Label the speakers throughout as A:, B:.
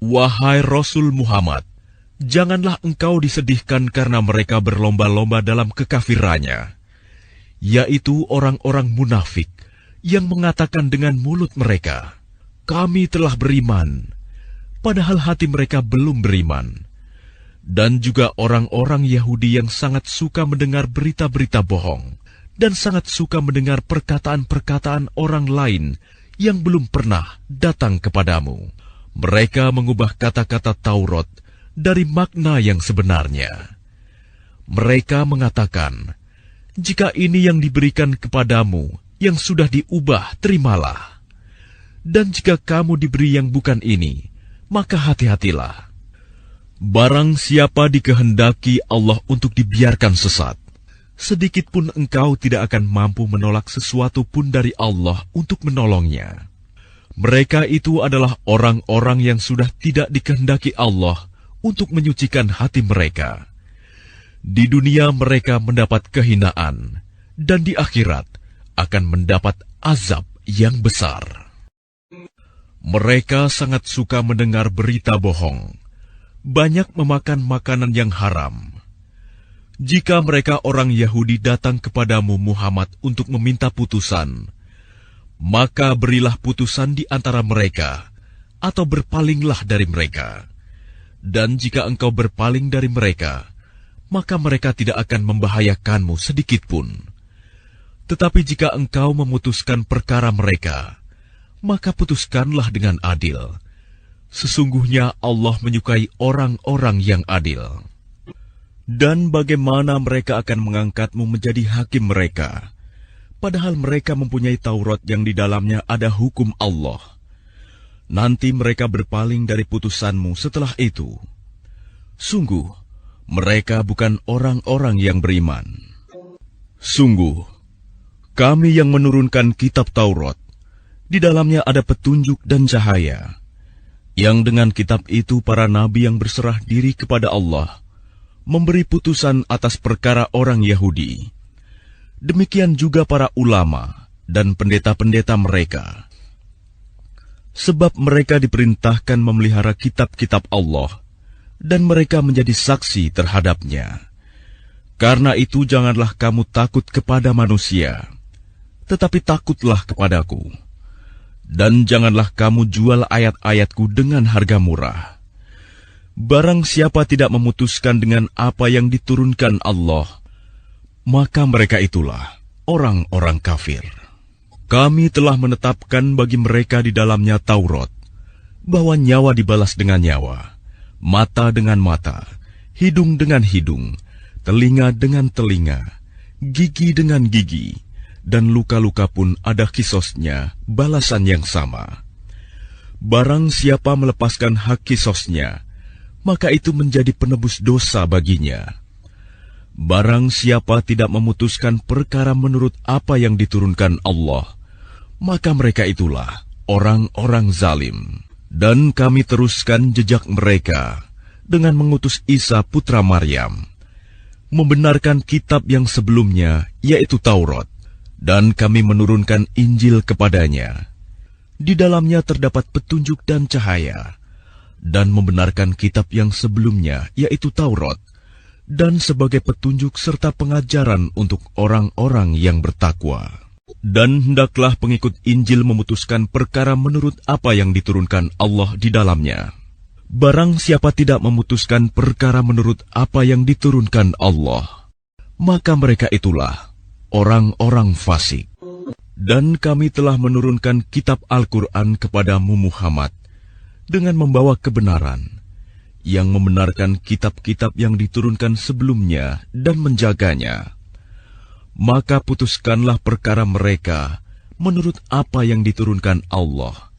A: Wahai Rasul Muhammad, janganlah engkau disedihkan karena mereka berlomba-lomba dalam kekafirannya, yaitu orang-orang munafik yang mengatakan dengan mulut mereka, "Kami telah beriman," padahal hati mereka belum beriman. Dan juga orang-orang Yahudi yang sangat suka mendengar berita-berita bohong dan sangat suka mendengar perkataan-perkataan orang lain yang belum pernah datang kepadamu. Mereka mengubah kata-kata Taurat dari makna yang sebenarnya. Mereka mengatakan, "Jika ini yang diberikan kepadamu, yang sudah diubah, terimalah. Dan jika kamu diberi yang bukan ini, maka hati-hatilah. Barang siapa dikehendaki Allah untuk dibiarkan sesat, sedikit pun engkau tidak akan mampu menolak sesuatu pun dari Allah untuk menolongnya. Mereka itu adalah orang-orang yang sudah tidak dikehendaki Allah untuk menyucikan hati mereka. Di dunia mereka mendapat kehinaan, dan di akhirat akan mendapat azab yang besar." Mereka sangat suka mendengar berita bohong, banyak memakan makanan yang haram. Jika mereka orang Yahudi datang kepadamu Muhammad untuk meminta putusan, maka berilah putusan di antara mereka, atau berpalinglah dari mereka. Dan jika engkau berpaling dari mereka, maka mereka tidak akan membahayakanmu sedikitpun. Tetapi jika engkau memutuskan perkara mereka, maka putuskanlah dengan adil. Sesungguhnya Allah menyukai orang-orang yang adil. Dan bagaimana mereka akan mengangkatmu menjadi hakim mereka, padahal mereka mempunyai Taurat yang di dalamnya ada hukum Allah. Nanti mereka berpaling dari putusanmu setelah itu. Sungguh, mereka bukan orang-orang yang beriman. Sungguh, kami yang menurunkan kitab Taurat, di dalamnya ada petunjuk dan cahaya, yang dengan kitab itu para nabi yang berserah diri kepada Allah memberi putusan atas perkara orang Yahudi. Demikian juga para ulama dan pendeta-pendeta mereka. Sebab mereka diperintahkan memelihara kitab-kitab Allah, dan mereka menjadi saksi terhadapnya. Karena itu janganlah kamu takut kepada manusia, tetapi takutlah kepadaku. Dan janganlah kamu jual ayat-ayatku dengan harga murah. Barang siapa tidak memutuskan dengan apa yang diturunkan Allah, maka mereka itulah orang-orang kafir. Kami telah menetapkan bagi mereka di dalamnya Taurat, bahwa nyawa dibalas dengan nyawa, mata dengan mata, hidung dengan hidung, telinga dengan telinga, gigi dengan gigi, dan luka-luka pun ada kisosnya, balasan yang sama. Barang siapa melepaskan hak kisosnya, maka itu menjadi penebus dosa baginya. Barang siapa tidak memutuskan perkara menurut apa yang diturunkan Allah, maka mereka itulah orang-orang zalim. Dan kami teruskan jejak mereka dengan mengutus Isa putra Maryam, membenarkan kitab yang sebelumnya, yaitu Taurat, dan kami menurunkan Injil kepadanya. Di dalamnya terdapat petunjuk dan cahaya, dan membenarkan kitab yang sebelumnya, yaitu Taurat, dan sebagai petunjuk serta pengajaran untuk orang-orang yang bertakwa. Dan hendaklah pengikut Injil memutuskan perkara menurut apa yang diturunkan Allah di dalamnya. Barang siapa tidak memutuskan perkara menurut apa yang diturunkan Allah, maka mereka itulah orang-orang fasik. Dan kami telah menurunkan kitab Al-Quran kepadamu Muhammad dengan membawa kebenaran, yang membenarkan kitab-kitab yang diturunkan sebelumnya dan menjaganya. Maka putuskanlah perkara mereka menurut apa yang diturunkan Allah,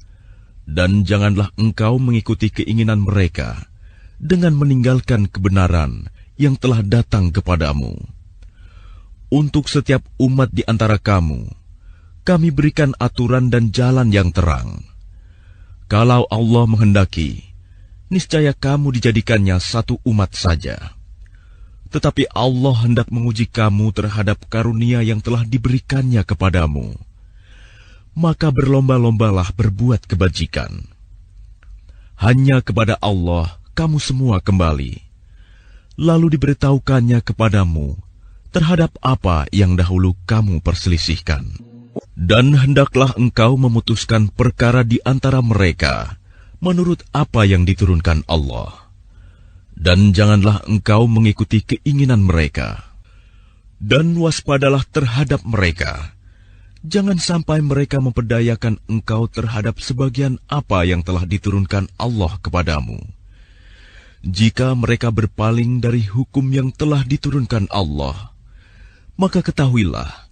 A: dan janganlah engkau mengikuti keinginan mereka dengan meninggalkan kebenaran yang telah datang kepadamu. Untuk setiap umat di antara kamu, kami berikan aturan dan jalan yang terang. Kalau Allah menghendaki, niscaya kamu dijadikannya satu umat saja. Tetapi Allah hendak menguji kamu terhadap karunia yang telah diberikannya kepadamu. Maka berlomba-lombalah berbuat kebajikan. hanya kepada Allah kamu semua kembali. Lalu diberitahukannya kepadamu terhadap apa yang dahulu kamu perselisihkan. Dan hendaklah engkau memutuskan perkara di antara mereka menurut apa yang diturunkan Allah. Dan janganlah engkau mengikuti keinginan mereka. Dan waspadalah terhadap mereka. Jangan sampai mereka memperdayakan engkau terhadap sebagian apa yang telah diturunkan Allah kepadamu. Jika mereka berpaling dari hukum yang telah diturunkan Allah, maka ketahuilah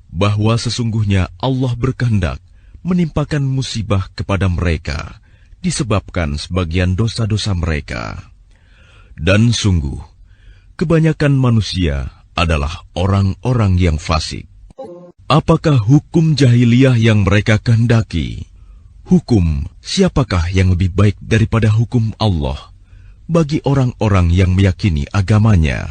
A: bahwa sesungguhnya Allah berkehendak menimpakan musibah kepada mereka disebabkan sebagian dosa-dosa mereka. Dan sungguh, kebanyakan manusia adalah orang-orang yang fasik. Apakah hukum jahiliyah yang mereka kehendaki? Hukum siapakah yang lebih baik daripada hukum Allah bagi orang-orang yang meyakini agamanya?